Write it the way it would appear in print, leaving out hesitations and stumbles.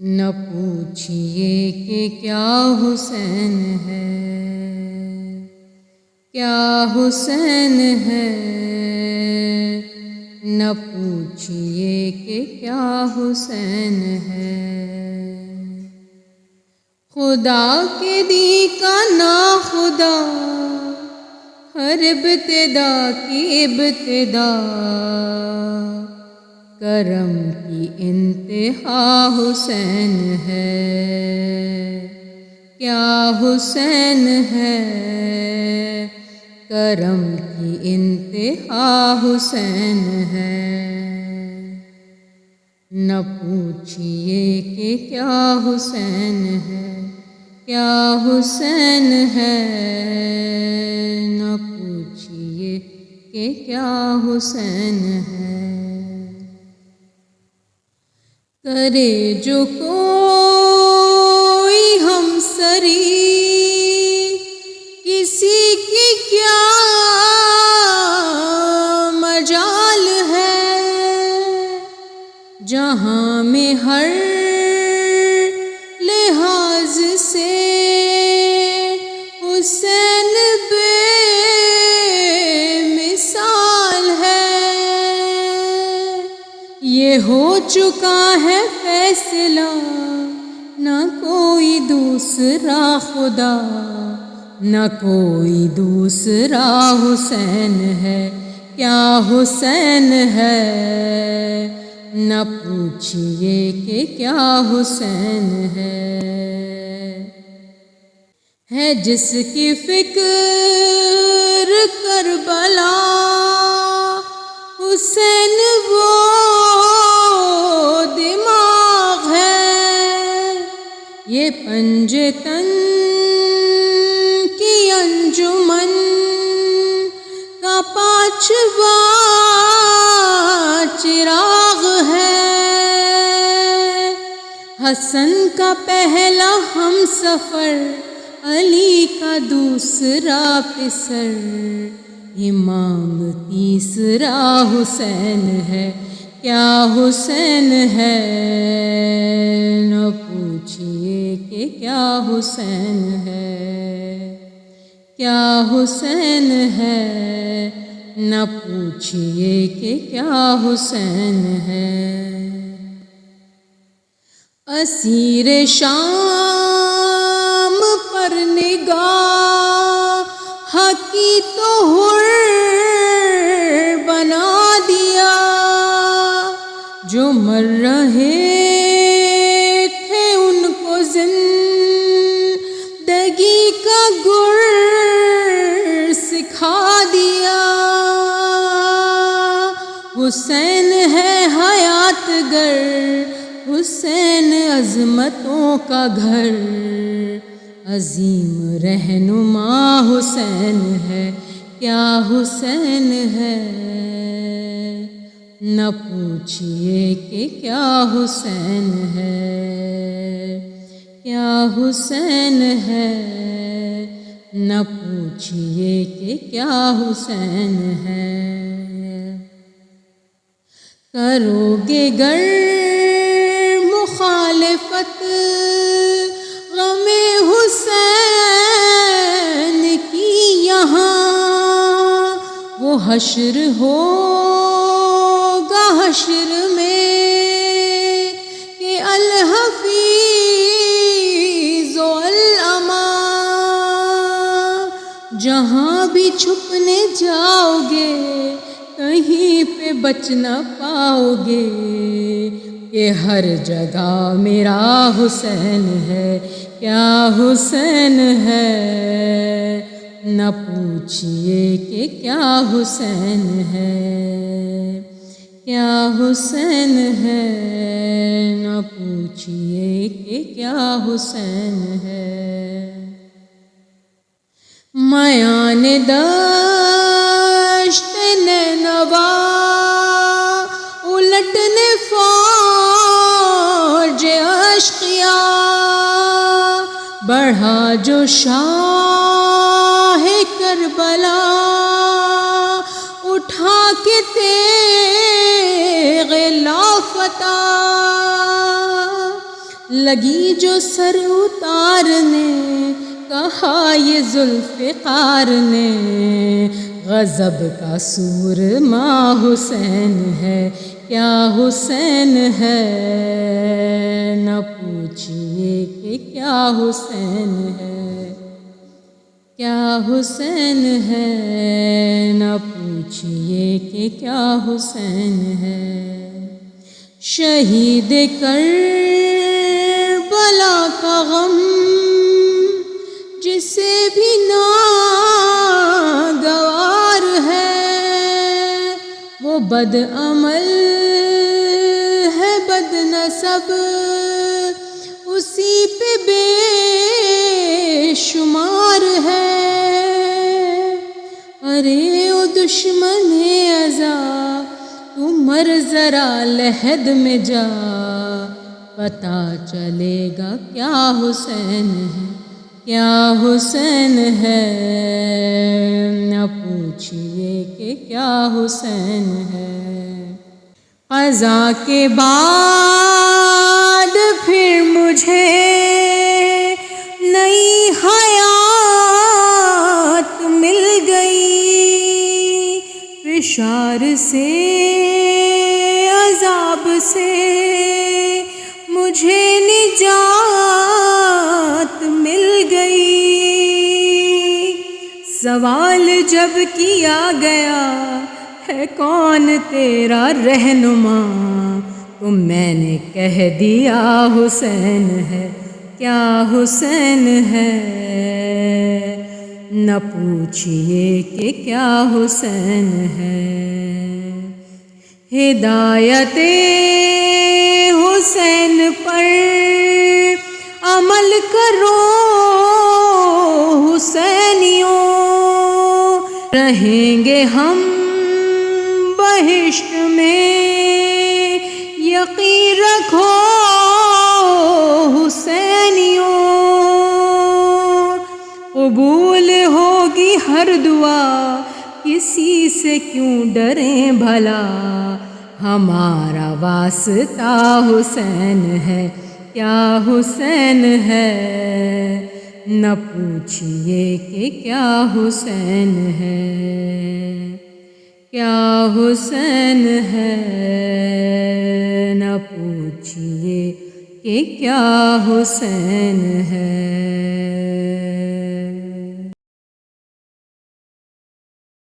نہ پوچھئے کہ کیا حسین ہے، کیا حسین ہے، نہ پوچھئے کہ کیا حسین ہے۔ خدا کے دی کا نا خدا، ہر ابتدا کی ابتدا، کرم کی انتہا حسین ہے، کیا حسین ہے، کرم کی انتہا حسین ہے۔ نہ پوچھئے کہ کیا حسین ہے، کیا حسین ہے، نہ پوچھئے کہ کیا حسین ہے۔ کرے جو کوئی ہم سری، کسی کی کیا مجال ہے، جہاں میں ہر لحاظ سے حسین بے مثال ہے۔ یہ ہو چکا ہے فیصلہ، نہ کوئی دوسرا خدا، نہ کوئی دوسرا حسین ہے، کیا حسین ہے، نہ پوچھئے کہ کیا حسین ہے جس کی فکر کربلا، حسین وہ دماغ ہے۔ یہ پنجے تن کی انجمن کا پانچواں چراغ ہے۔ حسن کا پہلا ہم سفر، علی کا دوسرا پسر، امام تیسرا حسین ہے، کیا حسین ہے، نہ پوچھئے کہ کیا حسین ہے، کیا حسین ہے، نہ پوچھئے کہ کیا حسین ہے۔ اسیر شام پر نگاہ کی تو حر بنا دیا، جو مر رہے تھے ان کو زندگی کا گر سکھا دیا۔ حسین ہے حیات گر، حسین عظمتوں کا گھر، عظیم رہنما حسین ہے، کیا حسین ہے، نہ پوچھئے کہ کیا حسین ہے، کیا حسین ہے، نہ پوچھئے کہ کیا حسین ہے۔ کرو گے گر مخالفت غم حسین کی یہاں، وہ حشر ہوگا حشر میں کہ الحفیظ والامان، جہاں بھی چھپنے جاؤ گے کہیں پہ بچ نہ پاؤ گے، کہ ہر جگہ میرا حسین ہے، کیا حسین ہے، نہ پوچھئے کہ کیا حسین ہے، کیا حسین ہے، نہ پوچھئے کہ کیا حسین ہے۔ میان دشت نینوا الٹنے فوج اشقیاء، بڑھا جو شاہ کربلا، اٹھا کے تیغ لافتہ، لگی جو سر اتارنے کہا یہ ذوالفقار نے غضب کا سورما حسین ہے کیا حسین ہے نہ پوچھئے کہ کیا حسین ہے کیا حسین ہے نہ پوچھئے کہ کیا حسین ہے شہید کربلا کا غم جسے بھی ناگوار ہے وہ بد عمل ہے بد نسب اسی پہ بے شمار ہے ارے او دشمن ازا تو مر ذرا لحد میں جا پتہ چلے گا کیا حسین ہے کیا حسین ہے نہ پوچھئے کہ کیا حسین ہے قضا کے بعد پھر مجھے نئی حیات مل گئی فشار سے عذاب سے مجھے نجات مل گئی سوال جب کیا گیا ہے کون تیرا رہنما تو میں نے کہہ دیا حسین ہے کیا حسین ہے نہ پوچھئے کہ کیا حسین ہے ہدایت حسین پر عمل کرو حسینیوں رہیں گے ہم بہشت میں یقین رکھو حسینیوں قبول ہوگی ہر دعا کسی سے کیوں ڈریں بھلا ہمارا واسطہ حسین ہے کیا حسین ہے نہ پوچھئے کہ کیا حسین ہے کیا حسین ہے نہ پوچھئے کہ کیا حسین ہے